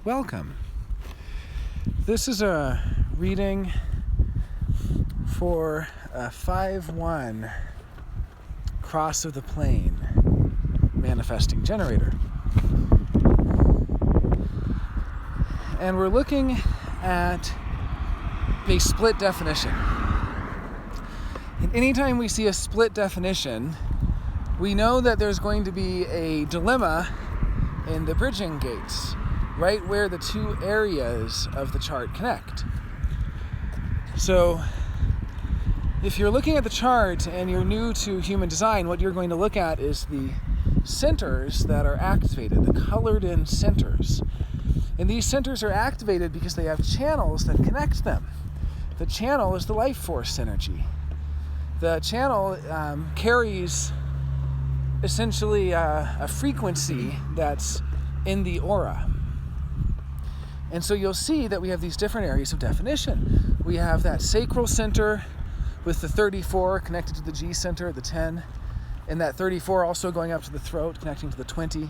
Welcome. This is a reading for a 5-1 cross of the plane manifesting generator. And we're looking at a split definition. And anytime we see a split definition, we know that there's going to be a dilemma in the bridging gates, right where the two areas of the chart connect. So if you're looking at the chart and you're new to human design, what you're going to look at is the centers that are activated, the colored in centers. And these centers are activated because they have channels that connect them. The channel is the life force energy. The channel carries essentially a frequency that's in the aura. And so you'll see that we have these different areas of definition. We have that sacral center with the 34 connected to the G center, the 10, and that 34 also going up to the throat, connecting to the 20,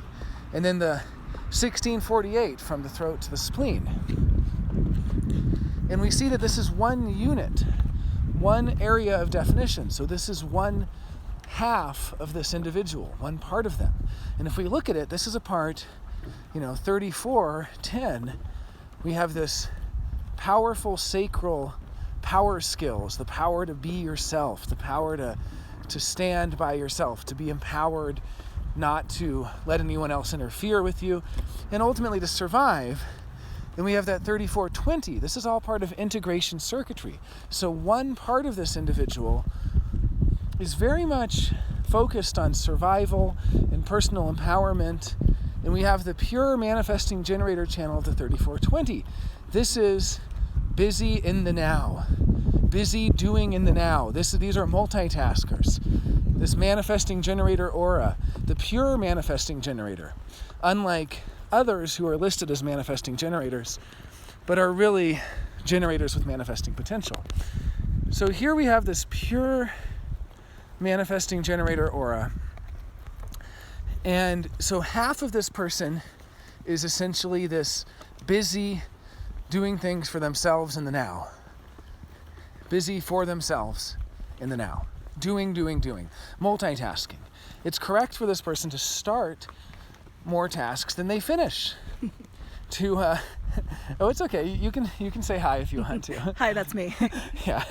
and then the 1648 from the throat to the spleen. And we see that this is one unit, one area of definition. So this is one half of this individual, one part of them. And if we look at it, this is a part, 34, 10, we have this powerful sacral power skills, the power to be yourself, the power to stand by yourself, to be empowered, not to let anyone else interfere with you, and ultimately to survive. Then we have that 34-20. This is all part of integration circuitry. So one part of this individual is very much focused on survival and personal empowerment. And we have the pure manifesting generator channel of the 34-20. This is busy in the now, busy doing in the now. These are multitaskers. This manifesting generator aura, the pure manifesting generator, unlike others who are listed as manifesting generators, but are really generators with manifesting potential. So here we have this pure manifesting generator aura. And so half of this person is essentially this busy doing things for themselves in the now. Busy for themselves in the now. Doing. Multitasking. It's correct for this person to start more tasks than they finish. Oh, it's okay. You can say hi if you want to. Hi, that's me. Yeah.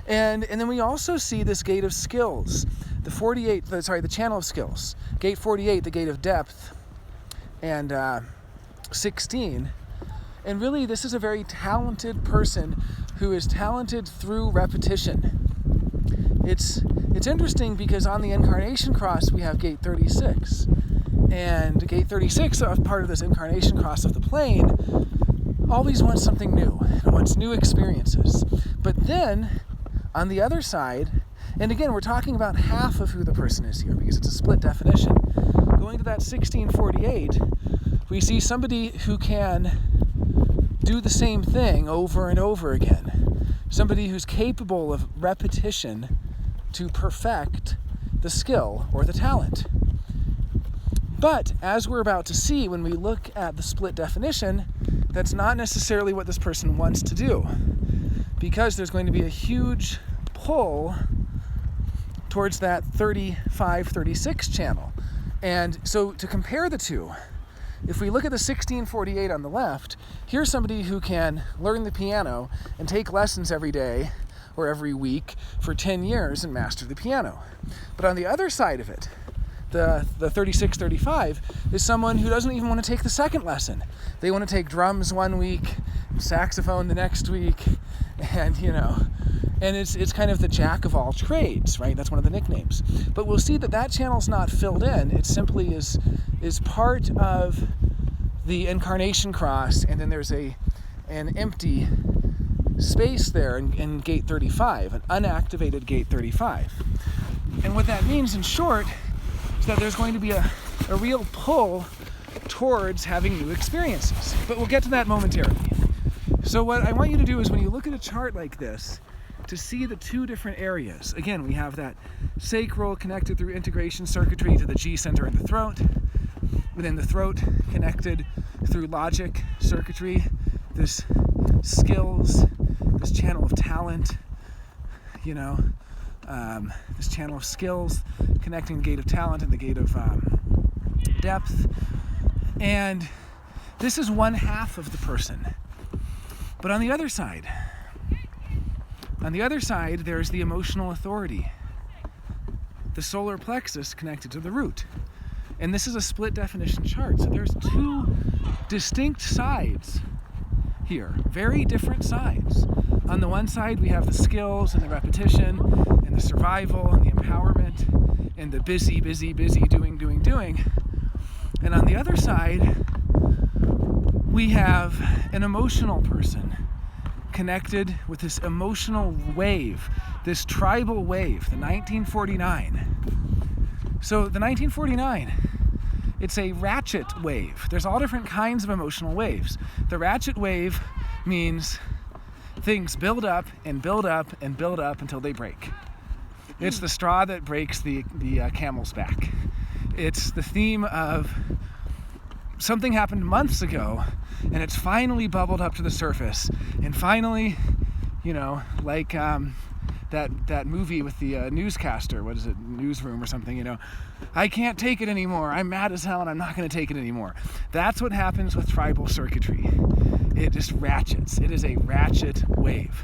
And then we also see this gate of skills. The channel of skills. Gate 48, the gate of depth, and 16. And really, this is a very talented person who is talented through repetition. It's interesting because on the incarnation cross, we have gate 36. And gate 36, part of this incarnation cross of the plane, always wants something new, wants new experiences. But then, on the other side, and again, we're talking about half of who the person is here because it's a split definition. Going to that 1648, we see somebody who can do the same thing over and over again. Somebody who's capable of repetition to perfect the skill or the talent. But as we're about to see when we look at the split definition, that's not necessarily what this person wants to do, because there's going to be a huge pull towards that 35-36 channel. And so to compare the two, if we look at the 1648 on the left, here's somebody who can learn the piano and take lessons every day or every week for 10 years and master the piano. But on the other side of it, the 36-35 is someone who doesn't even want to take the second lesson. They want to take drums one week, saxophone the next week, and it's kind of the jack of all trades, right? That's one of the nicknames. But we'll see that channel's not filled in. It simply is part of the incarnation cross, and then there's an empty space there in gate 35, an unactivated gate 35. And what that means in short is that there's going to be a real pull towards having new experiences. But we'll get to that momentarily. So what I want you to do is when you look at a chart like this, to see the two different areas. Again, we have that sacral connected through integration circuitry to the G center in the throat. within the throat, connected through logic, circuitry, this skills, this channel of talent, this channel of skills connecting the gate of talent and the gate of depth. And this is one half of the person. But on the other side, there's the emotional authority, the solar plexus connected to the root. And this is a split definition chart. So there's two distinct sides here, very different sides. On the one side, we have the skills and the repetition and the survival and the empowerment and the busy, doing. And on the other side, we have an emotional person connected with this emotional wave, this tribal wave, the 1949. So the 1949, it's a ratchet wave. There's all different kinds of emotional waves. The ratchet wave means things build up and build up and build up until they break. It's the straw that breaks the camel's back. It's the theme of something happened months ago and it's finally bubbled up to the surface. And finally, like that movie with the newscaster, what is it, Newsroom or something, I can't take it anymore. I'm mad as hell and I'm not going to take it anymore. That's what happens with tribal circuitry. It just ratchets. It is a ratchet wave.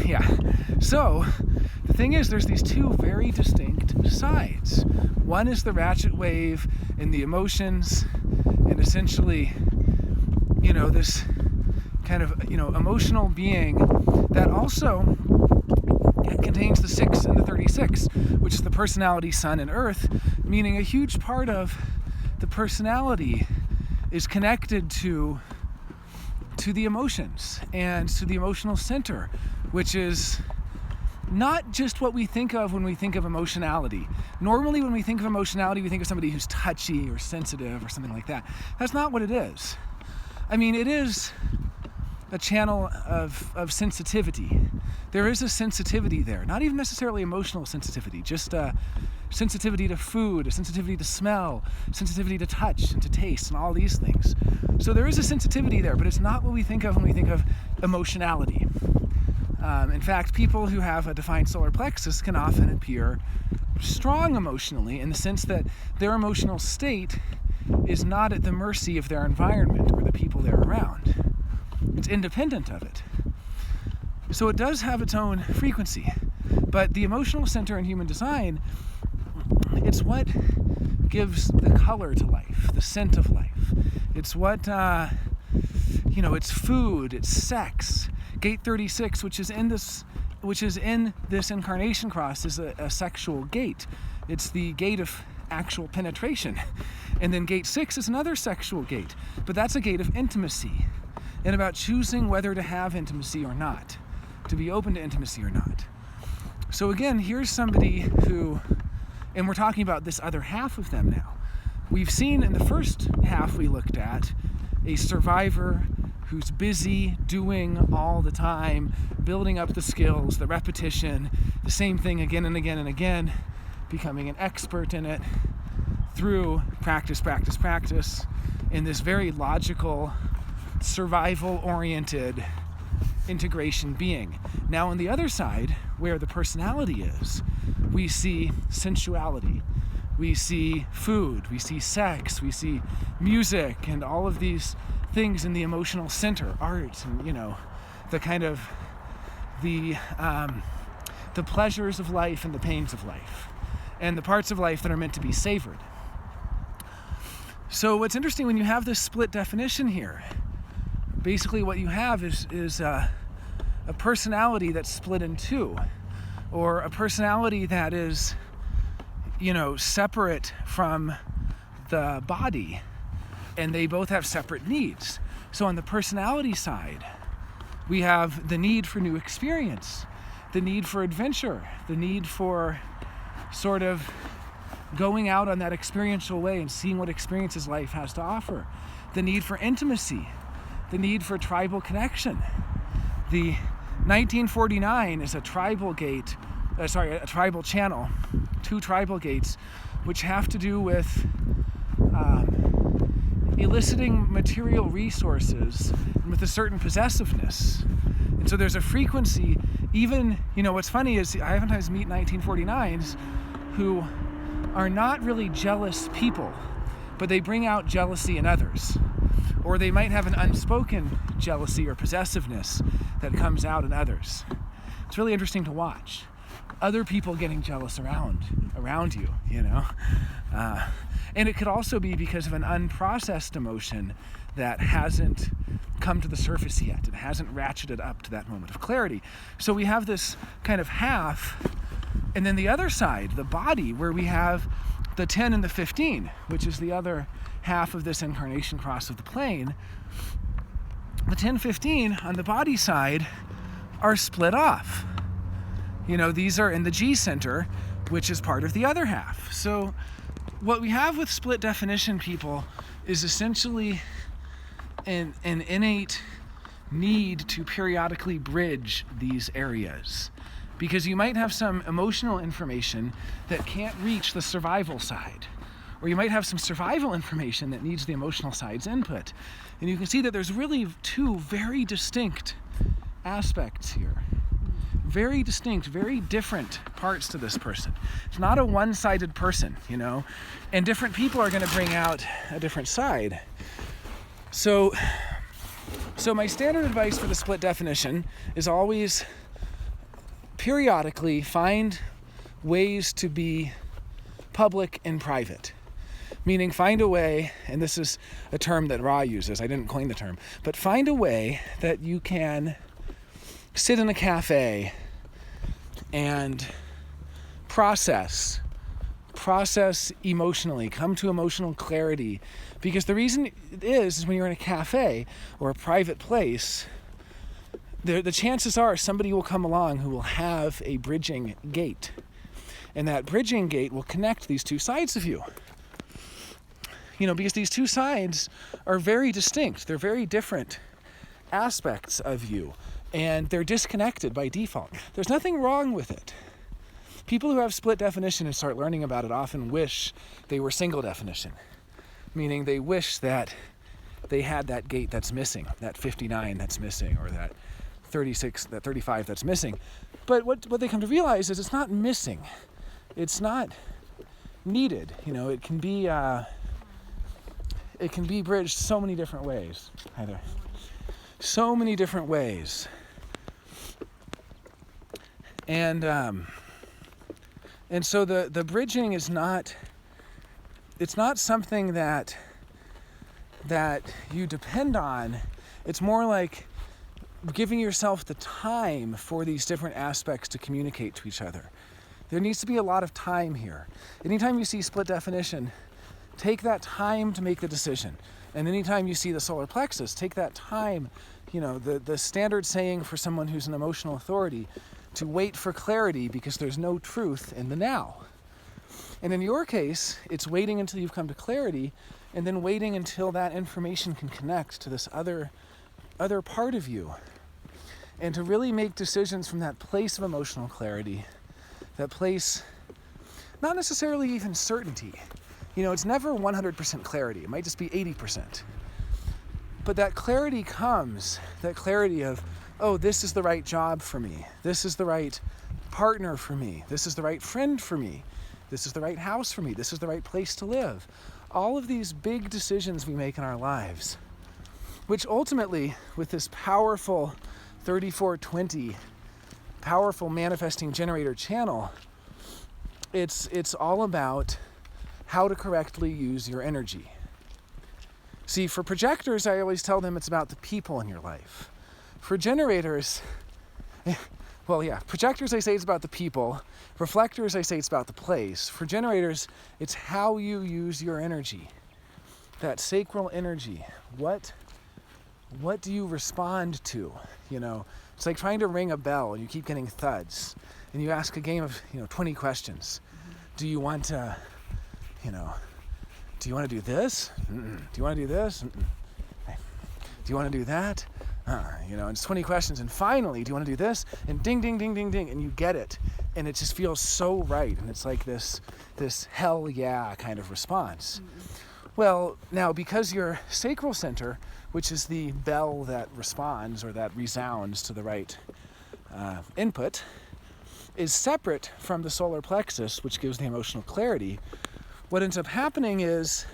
Yeah. So the thing is, there's these two very distinct sides. One is the ratchet wave in the emotions and essentially, this kind of, emotional being that also contains the 6 and the 36, which is the personality, sun and earth, meaning a huge part of the personality is connected to the emotions and to the emotional center, which is not just what we think of when we think of emotionality. Normally when we think of emotionality, we think of somebody who's touchy or sensitive or something like that. That's not what it is. I mean, it is a channel of sensitivity. There is a sensitivity there, not even necessarily emotional sensitivity, just a sensitivity to food, a sensitivity to smell, sensitivity to touch and to taste and all these things. So there is a sensitivity there, but it's not what we think of when we think of emotionality. In fact, people who have a defined solar plexus can often appear strong emotionally in the sense that their emotional state is not at the mercy of their environment or the people they're around. It's independent of it. So it does have its own frequency. But the emotional center in human design, it's what gives the color to life, the scent of life. It's what, it's food, it's sex. Gate 36, which is in this incarnation cross, is a sexual gate. It's the gate of actual penetration. And then gate 6 is another sexual gate, but that's a gate of intimacy and about choosing whether to have intimacy or not, to be open to intimacy or not. So again, here's somebody who, and we're talking about this other half of them now. We've seen in the first half we looked at a survivor who's busy doing all the time, building up the skills, the repetition, the same thing again and again and again, becoming an expert in it through practice in this very logical, survival-oriented integration being. Now on the other side, where the personality is, we see sensuality, we see food, we see sex, we see music, and all of these things in the emotional center, art, and the kind of the pleasures of life and the pains of life, and the parts of life that are meant to be savored. So what's interesting when you have this split definition here, basically what you have is a personality that's split in two, or a personality that is, separate from the body, and they both have separate needs. So on the personality side, we have the need for new experience, the need for adventure, the need for sort of going out on that experiential way and seeing what experiences life has to offer, the need for intimacy, the need for tribal connection. The 1949 is a tribal gate, a tribal channel, two tribal gates, which have to do with eliciting material resources with a certain possessiveness. And so there's a frequency, even, what's funny is I oftentimes meet 1949s who are not really jealous people, but they bring out jealousy in others. Or they might have an unspoken jealousy or possessiveness that comes out in others. It's really interesting to watch. Other people getting jealous around you, and it could also be because of an unprocessed emotion that hasn't come to the surface yet. It hasn't ratcheted up to that moment of clarity. So we have this kind of half, and then the other side, the body, where we have the 10 and the 15, which is the other half of this incarnation cross of the plane. The 10-15 on the body side are split off. These are in the G center, which is part of the other half. So what we have with split definition people is essentially an innate need to periodically bridge these areas. Because you might have some emotional information that can't reach the survival side. Or you might have some survival information that needs the emotional side's input. And you can see that there's really two very distinct aspects here. Very distinct, very different parts to this person. It's not a one-sided person, and different people are going to bring out a different side. So my standard advice for the split definition is always periodically find ways to be public and private. Meaning find a way, and this is a term that Ra uses, I didn't coin the term, but find a way that you can sit in a cafe and process emotionally, come to emotional clarity. Because the reason it is when you're in a cafe or a private place, the chances are somebody will come along who will have a bridging gate. And that bridging gate will connect these two sides of you. Because these two sides are very distinct. They're very different aspects of you. And they're disconnected by default. There's nothing wrong with it. People who have split definition and start learning about it often wish they were single definition. Meaning they wish that they had that gate that's missing, that 59 that's missing, or that 36, that 35 that's missing. But what they come to realize is it's not missing. It's not needed. It can be bridged so many different ways. Either so many different ways. And so the bridging is not, it's not something that you depend on. It's more like giving yourself the time for these different aspects to communicate to each other. There needs to be a lot of time here. Anytime you see split definition, take that time to make the decision. And anytime you see the solar plexus, take that time, the standard saying for someone who's an emotional authority, to wait for clarity because there's no truth in the now. And in your case, it's waiting until you've come to clarity and then waiting until that information can connect to this other part of you. And to really make decisions from that place of emotional clarity, that place, not necessarily even certainty. It's never 100% clarity. It might just be 80%. But that clarity comes, that clarity of, oh, this is the right job for me. This is the right partner for me. This is the right friend for me. This is the right house for me. This is the right place to live. All of these big decisions we make in our lives, which ultimately, with this powerful 3420, powerful manifesting generator channel, it's all about how to correctly use your energy. See, for projectors, I always tell them it's about the people in your life. For generators, projectors I say it's about the people. Reflectors I say it's about the place. For generators, it's how you use your energy. That sacral energy. What do you respond to? It's like trying to ring a bell and you keep getting thuds. And you ask a game of 20 questions. Do you want to, do you want to do this? Mm-mm. Do you want to do this? Mm-mm. Do you want to do that? And it's 20 questions, and finally, do you want to do this? And ding, ding, ding, ding, ding, and you get it, and it just feels so right, and it's like this hell yeah kind of response. Well, now because your sacral center, which is the bell that responds or that resounds to the right input, is separate from the solar plexus, which gives the emotional clarity, what ends up happening is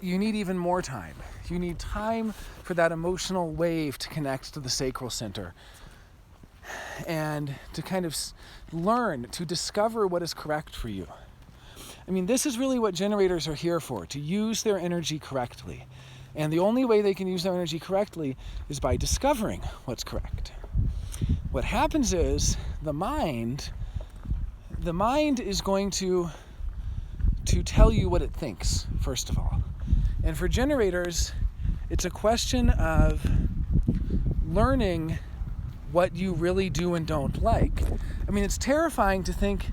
you need even more time. You need time for that emotional wave to connect to the sacral center and to kind of learn, to discover what is correct for you. I mean, this is really what generators are here for, to use their energy correctly. And the only way they can use their energy correctly is by discovering what's correct. What happens is the mind is going to tell you what it thinks, first of all. And for generators, it's a question of learning what you really do and don't like. I mean, it's terrifying to think,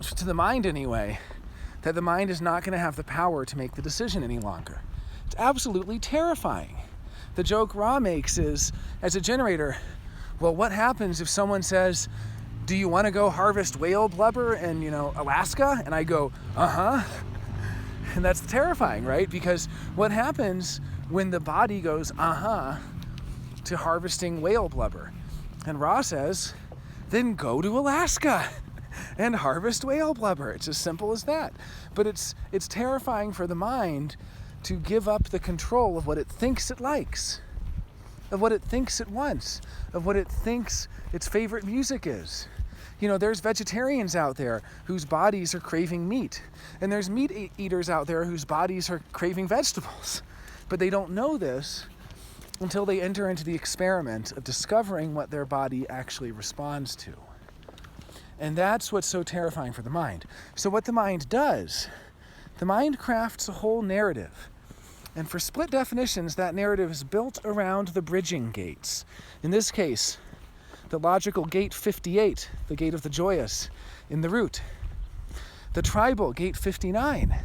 to the mind anyway, that the mind is not going to have the power to make the decision any longer. It's absolutely terrifying. The joke Ra makes is, as a generator, well, what happens if someone says, do you want to go harvest whale blubber in, Alaska? And I go, uh-huh. And that's terrifying, right? Because what happens when the body goes, uh-huh, to harvesting whale blubber? And Ra says, then go to Alaska and harvest whale blubber. It's as simple as that. But it's terrifying for the mind to give up the control of what it thinks it likes, of what it thinks it wants, of what it thinks its favorite music is. There's vegetarians out there whose bodies are craving meat, and there's meat eaters out there whose bodies are craving vegetables. But they don't know this until they enter into the experiment of discovering what their body actually responds to. And that's what's so terrifying for the mind. So what the mind does, the mind crafts a whole narrative. And for split definitions, that narrative is built around the bridging gates. In this case, the logical gate 58, the gate of the joyous in the root. The tribal gate 59,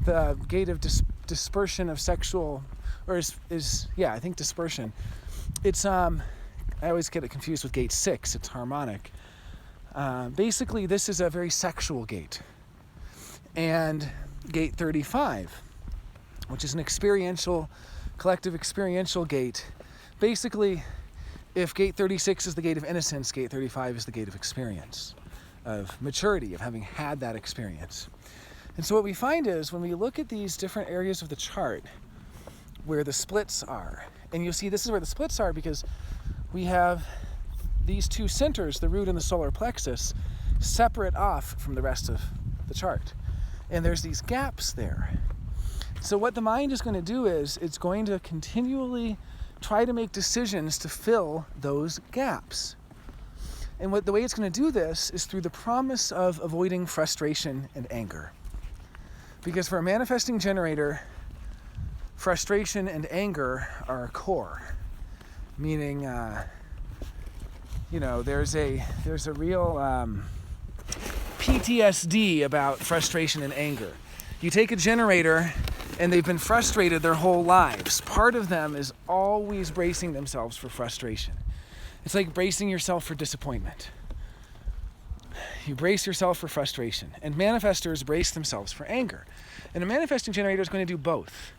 the gate of dispersion of sexual, or I think dispersion. It's, I always get it confused with gate 6, it's harmonic. Basically, this is a very sexual gate. And gate 35, which is an collective experiential gate. Basically, if gate 36 is the gate of innocence, gate 35 is the gate of experience, of maturity, of having had that experience. And so what we find is when we look at these different areas of the chart where the splits are, and you'll see this is where the splits are because we have these two centers, the root and the solar plexus, separate off from the rest of the chart. And there's these gaps there. So what the mind is going to do is it's going to continually try to make decisions to fill those gaps. And the way it's going to do this is through the promise of avoiding frustration and anger. Because for a manifesting generator, frustration and anger are core. Meaning, there's a real PTSD about frustration and anger. You take a generator and they've been frustrated their whole lives. Part of them is always bracing themselves for frustration. It's like bracing yourself for disappointment. You brace yourself for frustration. And manifestors brace themselves for anger. And a manifesting generator is going to do both.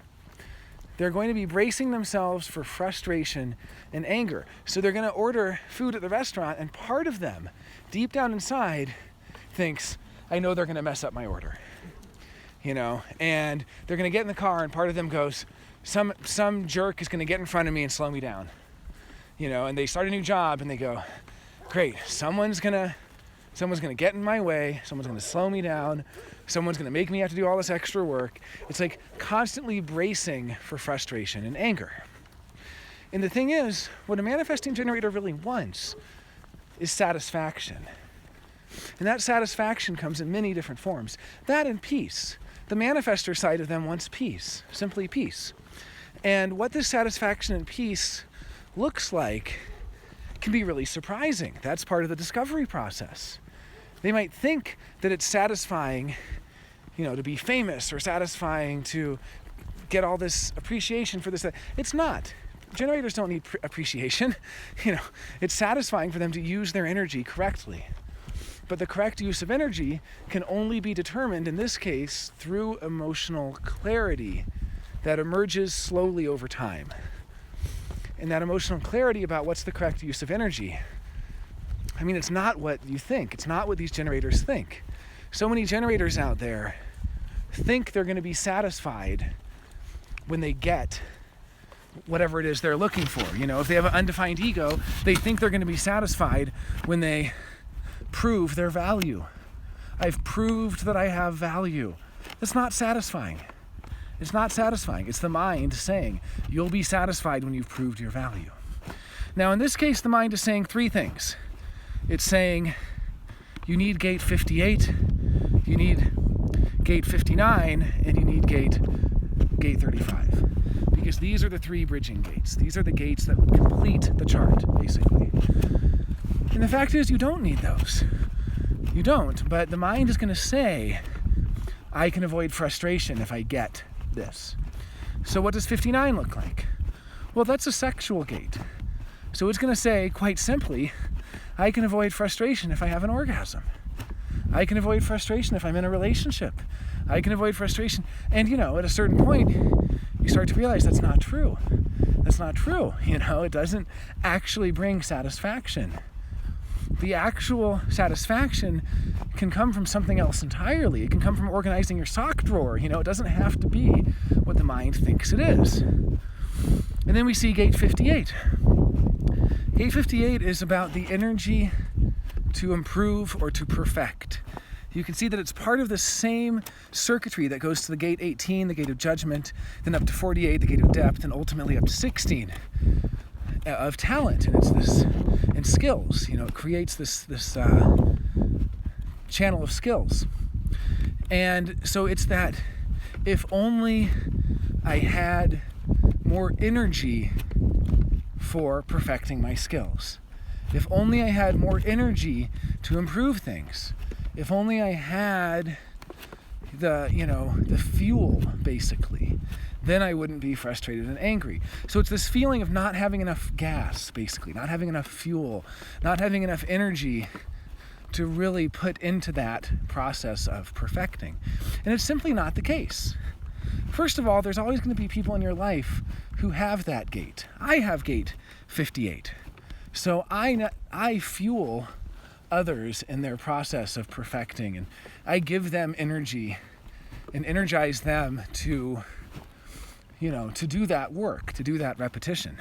They're going to be bracing themselves for frustration and anger. So they're going to order food at the restaurant, and part of them, deep down inside, thinks, I know they're going to mess up my order. And they're going to get in the car, and part of them goes, some jerk is going to get in front of me and slow me down. And they start a new job, and they go, great, someone's going to get in my way, someone's going to slow me down, someone's going to make me have to do all this extra work. It's like constantly bracing for frustration and anger. And the thing is, what a manifesting generator really wants is satisfaction. And that satisfaction comes in many different forms. That and peace. The manifestor side of them wants peace, simply peace. And what this satisfaction and peace looks like can be really surprising. That's part of the discovery process. They might think that it's satisfying, to be famous, or satisfying to get all this appreciation for this. It's not. Generators don't need appreciation. It's satisfying for them to use their energy correctly. But the correct use of energy can only be determined, in this case, through emotional clarity that emerges slowly over time. And that emotional clarity about what's the correct use of energy, I mean, it's not what you think. It's not what these generators think. So many generators out there think they're going to be satisfied when they get whatever it is they're looking for. You know, if they have an undefined ego, they think they're going to be satisfied when they prove their value. I've proved that I have value. That's not satisfying. It's not satisfying. It's the mind saying, you'll be satisfied when you've proved your value. Now, in this case, the mind is saying three things. It's saying, you need gate 58, you need gate 59, and you need gate 35. Because these are the three bridging gates. These are the gates that would complete the chart, basically. And the fact is, you don't need those. You don't, but the mind is going to say, I can avoid frustration if I get this. So what does 59 look like? Well, that's a sexual gate. So it's going to say, quite simply, I can avoid frustration if I have an orgasm. I can avoid frustration if I'm in a relationship. I can avoid frustration. And, you know, at a certain point, you start to realize that's not true. That's not true. You know, it doesn't actually bring satisfaction. The actual satisfaction can come from something else entirely. It can come from organizing your sock drawer. You know, it doesn't have to be what the mind thinks it is. And then we see gate 58. Gate 58 is about the energy to improve or to perfect. You can see that it's part of the same circuitry that goes to the gate 18, the gate of judgment, then up to 48, the gate of depth, and ultimately up to 16 of talent. And it's this, and skills. You know, it creates this channel of skills. And so it's that if only I had more energy for perfecting my skills. If only I had more energy to improve things. If only I had the fuel, basically, then I wouldn't be frustrated and angry. So it's this feeling of not having enough gas, basically, not having enough fuel, not having enough energy to really put into that process of perfecting. And it's simply not the case. First of all, there's always going to be people in your life who have that gate. I have gate 58. So I fuel others in their process of perfecting, and I give them energy and energize them to do that work, to do that repetition.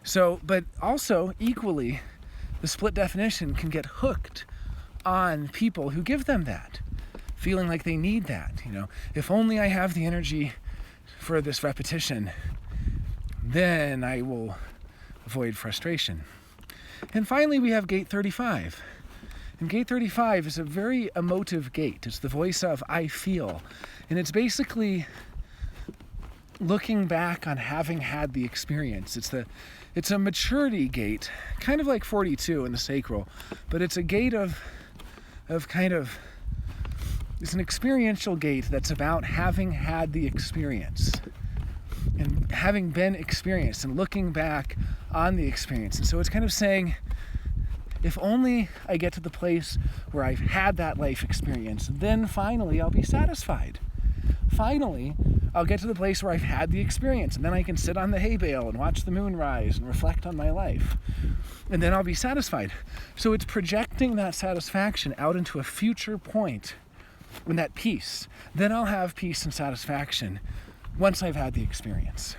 So, but also equally, the split definition can get hooked on people who give them that, feeling like they need that. You know, if only I have the energy for this repetition, then I will avoid frustration. And finally, we have gate 35. And gate 35 is a very emotive gate. It's the voice of I feel. And it's basically looking back on having had the experience. It's a maturity gate, kind of like 42 in the sacral, but it's a gate of it's an experiential gate that's about having had the experience and having been experienced and looking back on the experience. And so it's kind of saying, if only I get to the place where I've had that life experience, then finally I'll be satisfied. Finally, I'll get to the place where I've had the experience, and then I can sit on the hay bale and watch the moon rise and reflect on my life. And then I'll be satisfied. So it's projecting that satisfaction out into a future point when that peace. Then I'll have peace and satisfaction once I've had the experience.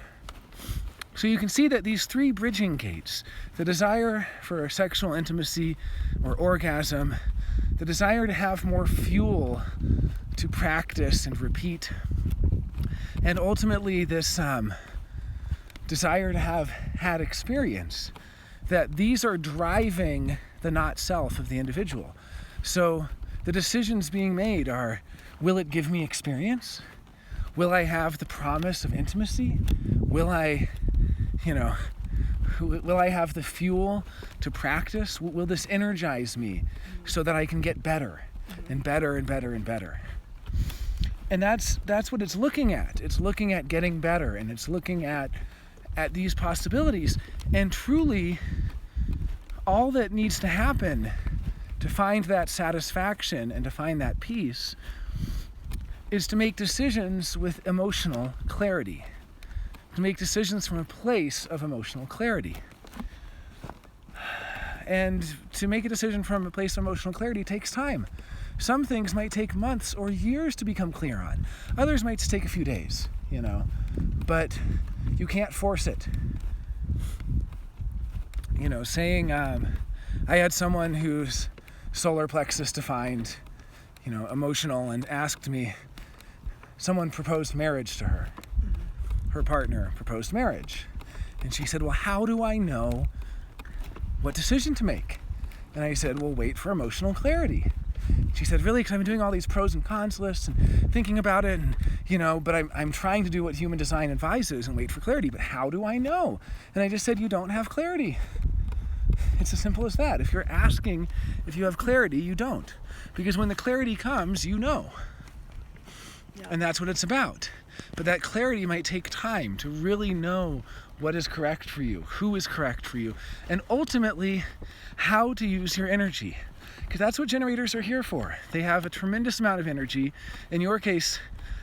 So you can see that these three bridging gates, the desire for sexual intimacy or orgasm, the desire to have more fuel to practice and repeat, and ultimately this desire to have had experience, that these are driving the not self of the individual. So the decisions being made are, will it give me experience? Will I have the promise of intimacy? Will I have the fuel to practice? Will this energize me so that I can get better and better and better and better? And that's what it's looking at. It's looking at getting better, and it's looking at these possibilities. And truly, all that needs to happen to find that satisfaction and to find that peace is to make decisions with emotional clarity, to make decisions from a place of emotional clarity. And to make a decision from a place of emotional clarity takes time. Some things might take months or years to become clear on. Others might just take a few days, but you can't force it. Saying, I had someone whose solar plexus defined, emotional, and asked me, someone proposed marriage to her. Her partner proposed marriage. And she said, well, how do I know what decision to make? And I said, well, wait for emotional clarity. She said, really? Because I've been doing all these pros and cons lists and thinking about it, and but I'm trying to do what human design advises and wait for clarity. But how do I know? And I just said, you don't have clarity. It's as simple as that. If you're asking if you have clarity, you don't. Because when the clarity comes, you know. Yeah. And that's what it's about. But that clarity might take time to really know what is correct for you, who is correct for you, and ultimately how to use your energy. Because that's what generators are here for. They have a tremendous amount of energy. In your case,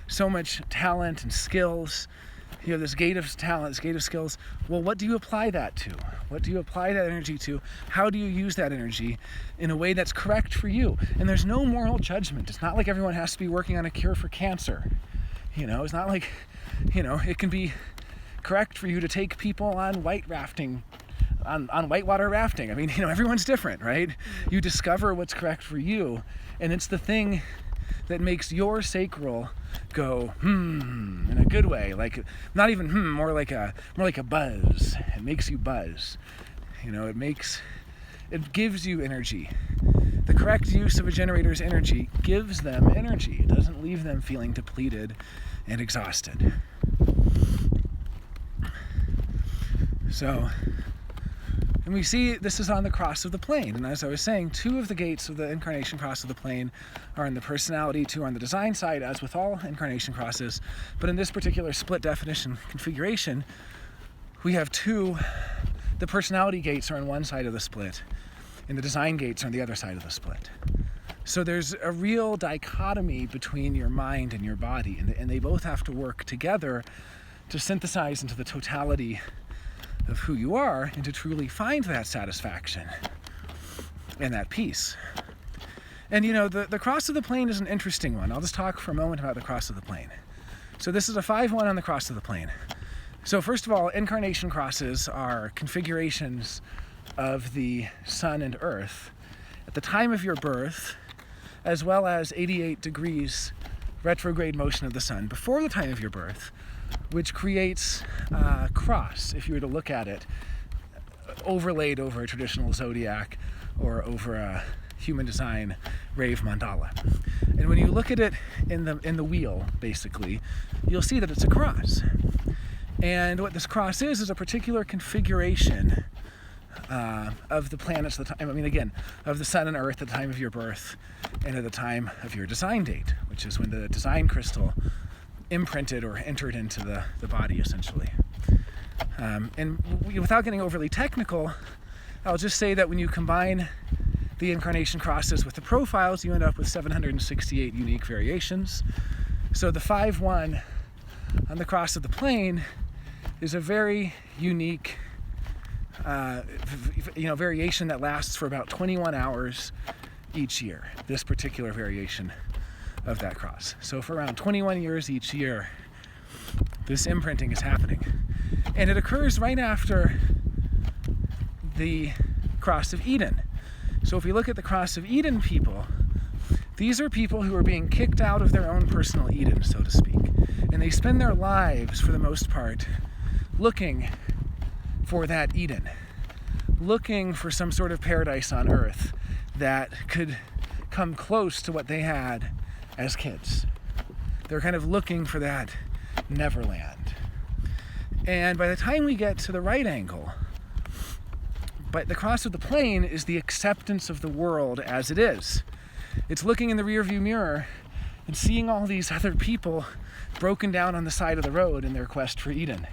so much talent and skills. You have this gate of talent, this gate of skills. Well, what do you apply that to? What do you apply that energy to? How do you use that energy in a way that's correct for you? And there's no moral judgment. It's not like everyone has to be working on a cure for cancer. It's not like, it can be correct for you to take people on on whitewater rafting. I mean, everyone's different, right? You discover what's correct for you, and it's the thing that makes your sacral go in a good way, like not even more like a buzz. It makes you buzz. It gives you energy. The correct use of a generator's energy gives them energy. It doesn't leave them feeling depleted and exhausted. So, and we see this is on the cross of the plane. And as I was saying, 2 of the gates of the incarnation cross of the plane are in the personality, 2 are on the design side, as with all incarnation crosses. But in this particular split definition configuration, we have 2. The personality gates are on one side of the split, and the design gates are on the other side of the split. So there's a real dichotomy between your mind and your body, and they both have to work together to synthesize into the totality of who you are and to truly find that satisfaction and that peace. And the cross of the plane is an interesting one. I'll just talk for a moment about the cross of the plane. So this is a 5-1 on the cross of the plane. So first of all, incarnation crosses are configurations of the sun and earth at the time of your birth, as well as 88 degrees retrograde motion of the sun before the time of your birth, which creates a cross, if you were to look at it, overlaid over a traditional zodiac or over a human design rave mandala. And when you look at it in the wheel, basically, you'll see that it's a cross. And what this cross is a particular configuration of the planets at the time, of the sun and earth at the time of your birth and at the time of your design date, which is when the design crystal imprinted or entered into the body, essentially. And without getting overly technical, I'll just say that when you combine the incarnation crosses with the profiles, you end up with 768 unique variations. So the 5-1 on the cross of the plane is a very unique variation that lasts for about 21 hours each year, this particular variation of that cross. So for around 21 years each year, this imprinting is happening. And it occurs right after the cross of Eden. So if we look at the cross of Eden people, these are people who are being kicked out of their own personal Eden, so to speak. And they spend their lives, for the most part, looking for that Eden, looking for some sort of paradise on earth that could come close to what they had as kids. They're kind of looking for that Neverland. And by the time we get to the right angle, but the cross of the plane is the acceptance of the world as it is. It's looking in the rearview mirror and seeing all these other people broken down on the side of the road in their quest for Eden.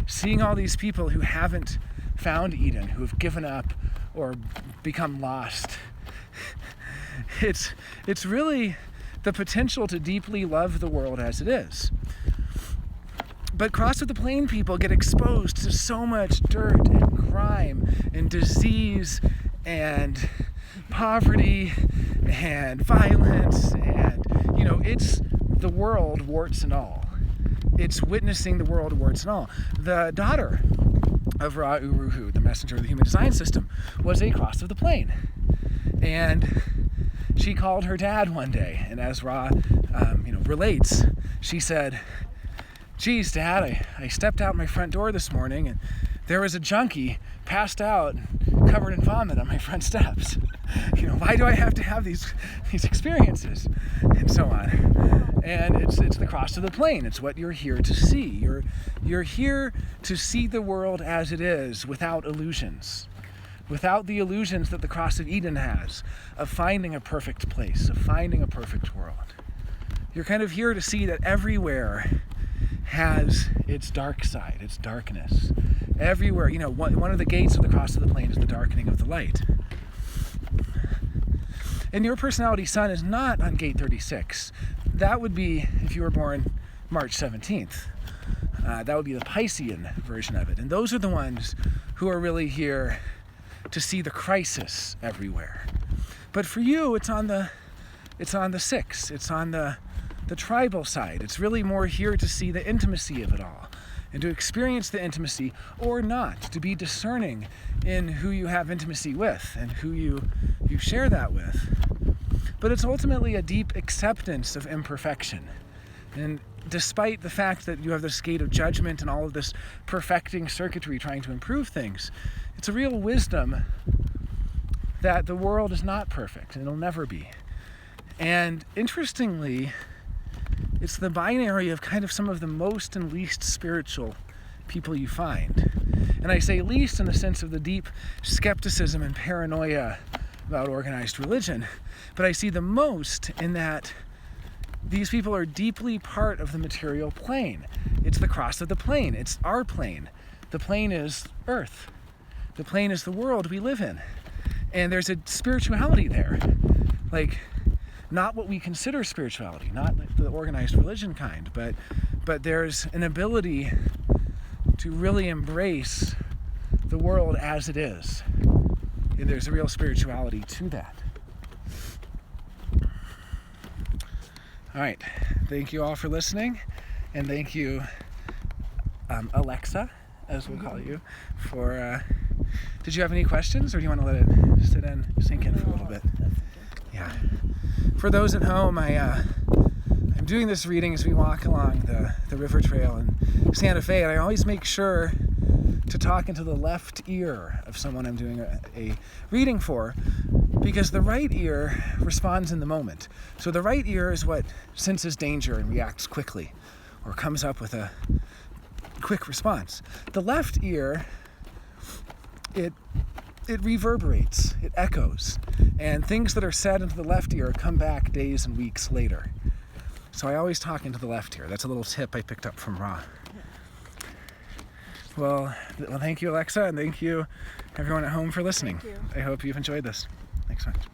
Seeing all these people who haven't found Eden, who have given up or become lost It's really the potential to deeply love the world as it is. But cross of the plane people get exposed to so much dirt and crime and disease and poverty and violence, and it's the world, warts and all. It's witnessing the world, warts and all. The daughter of Ra Uru Hu, the messenger of the human design system, was a cross of the plane. And she called her dad one day, and as Ra relates, she said, "Geez, Dad, I stepped out my front door this morning and there was a junkie passed out, covered in vomit on my front steps. Why do I have to have these experiences?" And so on. And it's the cross of the plane. It's what you're here to see. You're here to see the world as it is, without illusions. Without the illusions that the cross of Eden has, of finding a perfect place, of finding a perfect world. You're kind of here to see that everywhere has its dark side, its darkness. Everywhere, one of the gates of the cross of the plane is the darkening of the light. And your personality sun is not on gate 36. That would be if you were born March 17th. That would be the Piscean version of it. And those are the ones who are really here to see the crisis everywhere. But for you, it's on the 6. It's on the tribal side. It's really more here to see the intimacy of it all and to experience the intimacy or not, to be discerning in who you have intimacy with and who you share that with. But it's ultimately a deep acceptance of imperfection. And despite the fact that you have this gate of judgment and all of this perfecting circuitry trying to improve things, it's a real wisdom that the world is not perfect and it'll never be. And interestingly, it's the binary of kind of some of the most and least spiritual people you find. And I say least in the sense of the deep skepticism and paranoia about organized religion, but I see the most in that these people are deeply part of the material plane. It's the cross of the plane. It's our plane. The plane is Earth. The plane is the world we live in. And there's a spirituality there. Not what we consider spirituality, not the organized religion kind, but there's an ability to really embrace the world as it is. And there's a real spirituality to that. All right. Thank you all for listening. And thank you, Alexa, as we'll call you, for... did you have any questions, or do you want to let it sit in, sink in for a little bit? Yeah. For those at home, I'm doing this reading as we walk along the river trail in Santa Fe, and I always make sure to talk into the left ear of someone I'm doing a reading for, because the right ear responds in the moment. So the right ear is what senses danger and reacts quickly, or comes up with a quick response. The left ear, it reverberates, it echoes, and things that are said into the left ear come back days and weeks later. So I always talk into the left ear. That's a little tip I picked up from Ra. Well, thank you, Alexa, and thank you, everyone at home, for listening. Thank you. I hope you've enjoyed this. Thanks so much.